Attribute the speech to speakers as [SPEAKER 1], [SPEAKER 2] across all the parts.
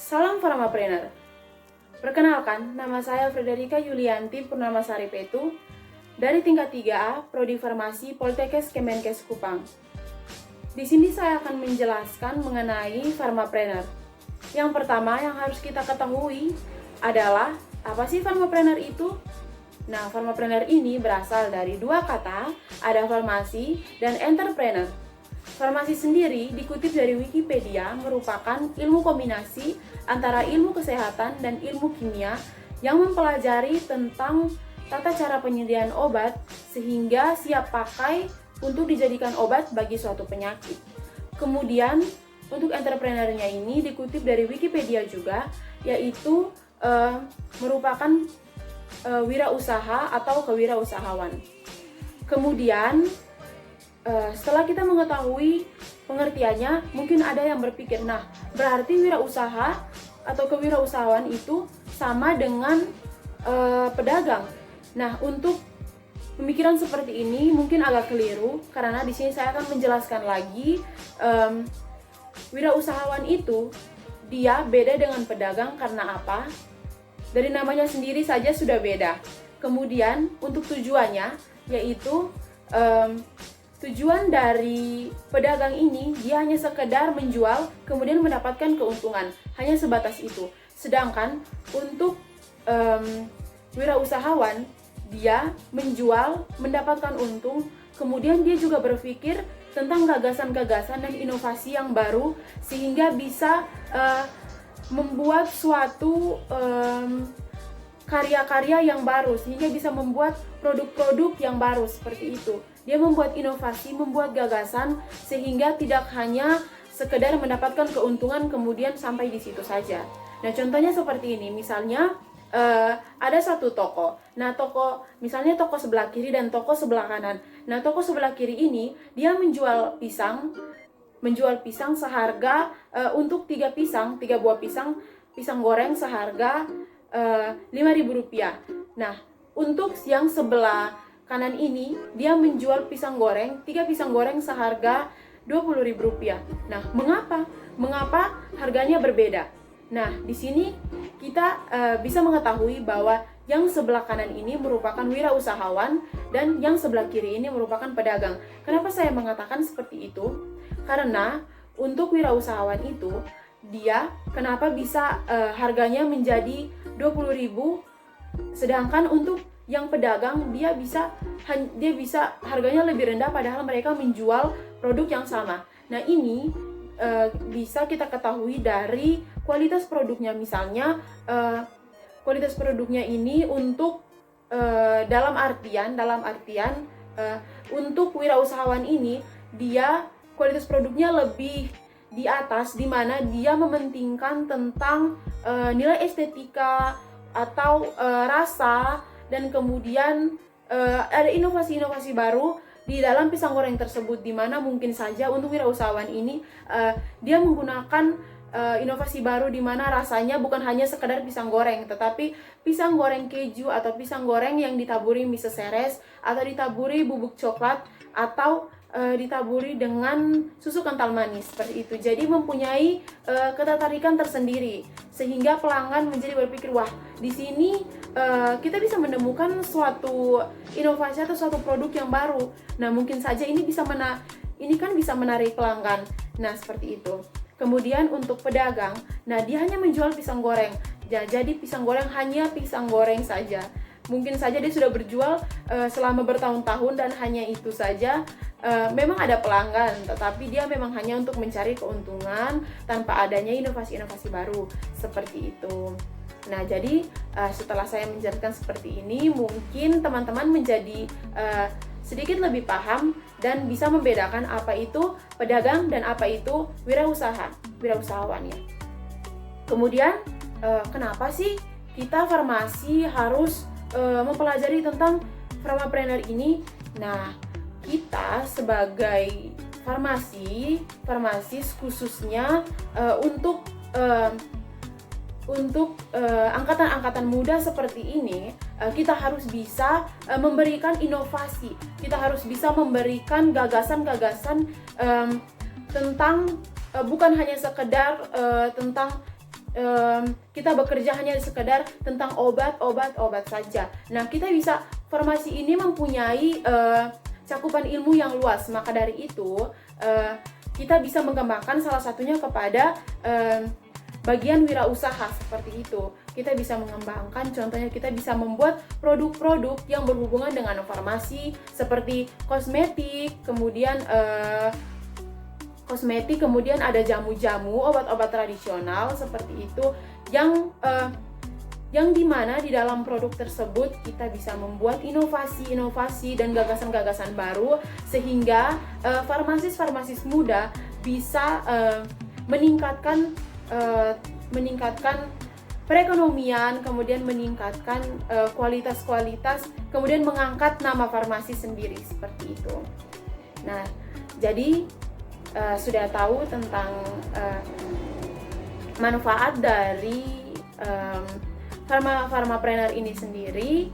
[SPEAKER 1] Salam Farmapreneur. Perkenalkan, nama saya Frederika Yulianti Purnamasari Petu dari tingkat 3A Prodi Farmasi Poltekkes Kemenkes Kupang. Di sini saya akan menjelaskan mengenai Farmapreneur. Yang pertama yang harus kita ketahui adalah apa sih Farmapreneur itu? Nah, Farmapreneur ini berasal dari dua kata, ada farmasi dan entrepreneur. Farmasi sendiri dikutip dari Wikipedia merupakan ilmu kombinasi antara ilmu kesehatan dan ilmu kimia yang mempelajari tentang tata cara penyediaan obat sehingga siap pakai untuk dijadikan obat bagi suatu penyakit. Kemudian untuk entrepreneurnya ini dikutip dari Wikipedia juga, yaitu merupakan wirausaha atau kewirausahawan. Kemudian setelah kita mengetahui pengertiannya, mungkin ada yang berpikir, nah berarti wirausaha atau kewirausahawan itu sama dengan pedagang. Nah, untuk pemikiran seperti ini mungkin agak keliru karena di sini saya akan menjelaskan lagi wirausahawan itu dia beda dengan pedagang karena apa? Dari namanya sendiri saja sudah beda. Kemudian untuk tujuannya yaitu tujuan dari pedagang ini dia hanya sekedar menjual kemudian mendapatkan keuntungan, hanya sebatas itu. Sedangkan untuk wirausahawan dia menjual, mendapatkan untung, kemudian dia juga berpikir tentang gagasan-gagasan dan inovasi yang baru sehingga bisa membuat suatu karya-karya yang baru, sehingga bisa membuat produk-produk yang baru seperti itu. Dia membuat inovasi, membuat gagasan sehingga tidak hanya sekedar mendapatkan keuntungan kemudian sampai di situ saja. Nah, contohnya seperti ini, misalnya ada satu toko. Nah, misalnya toko sebelah kiri dan toko sebelah kanan. Nah, toko sebelah kiri ini dia menjual pisang seharga untuk 3 buah pisang goreng seharga Rp5.000. Nah, untuk yang sebelah kanan ini dia menjual 3 pisang goreng seharga Rp20.000. Nah, mengapa harganya berbeda? Nah, di sini kita bisa mengetahui bahwa yang sebelah kanan ini merupakan wirausahawan dan yang sebelah kiri ini merupakan pedagang. Kenapa saya mengatakan seperti itu? Karena untuk wirausahawan itu dia kenapa bisa harganya menjadi Rp20.000, sedangkan untuk yang pedagang dia bisa harganya lebih rendah padahal mereka menjual produk yang sama. Nah, ini bisa kita ketahui dari kualitas produknya. Misalnya kualitas produknya ini untuk dalam artian untuk wirausahawan ini dia kualitas produknya lebih di atas, di mana dia mementingkan tentang nilai estetika atau rasa, dan kemudian ada inovasi-inovasi baru di dalam pisang goreng tersebut, di mana mungkin saja untuk wirausahawan ini dia menggunakan inovasi baru di mana rasanya bukan hanya sekedar pisang goreng, tetapi pisang goreng keju atau pisang goreng yang ditaburi mie seseres atau ditaburi bubuk coklat atau ditaburi dengan susu kental manis seperti itu. Jadi mempunyai ketertarikan tersendiri sehingga pelanggan menjadi berpikir, wah di sini kita bisa menemukan suatu inovasi atau suatu produk yang baru. Nah, mungkin saja ini bisa menarik pelanggan. Nah, seperti itu. Kemudian untuk pedagang, nah dia hanya menjual pisang goreng. Jadi pisang goreng hanya pisang goreng saja. Mungkin saja dia sudah berjual selama bertahun-tahun dan hanya itu saja. Memang ada pelanggan, tetapi dia memang hanya untuk mencari keuntungan tanpa adanya inovasi-inovasi baru seperti itu. Nah, jadi setelah saya menjelaskan seperti ini, mungkin teman-teman menjadi sedikit lebih paham dan bisa membedakan apa itu pedagang dan apa itu wirausahawan ya. Kemudian kenapa sih kita farmasi harus mempelajari tentang Farmapreneur ini? Nah, kita sebagai farmasi khususnya untuk angkatan-angkatan muda seperti ini, kita harus bisa memberikan inovasi, kita harus bisa memberikan gagasan-gagasan tentang bukan hanya sekedar tentang kita bekerja hanya sekedar tentang obat saja. Nah, kita bisa, farmasi ini mempunyai cakupan ilmu yang luas. Maka dari itu kita bisa mengembangkan salah satunya kepada bagian wirausaha seperti itu. Kita bisa mengembangkan, contohnya kita bisa membuat produk-produk yang berhubungan dengan farmasi seperti kosmetik, kemudian kemudian ada jamu-jamu, obat-obat tradisional seperti itu, yang dimana di dalam produk tersebut kita bisa membuat inovasi-inovasi dan gagasan-gagasan baru, sehingga farmasis-farmasis muda bisa meningkatkan perekonomian, kemudian meningkatkan kualitas-kualitas, kemudian mengangkat nama farmasi sendiri seperti itu. Nah, jadi sudah tahu tentang manfaat dari Pharmapreneur ini sendiri.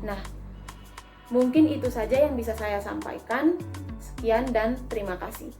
[SPEAKER 1] Nah, mungkin itu saja yang bisa saya sampaikan. Sekian dan terima kasih.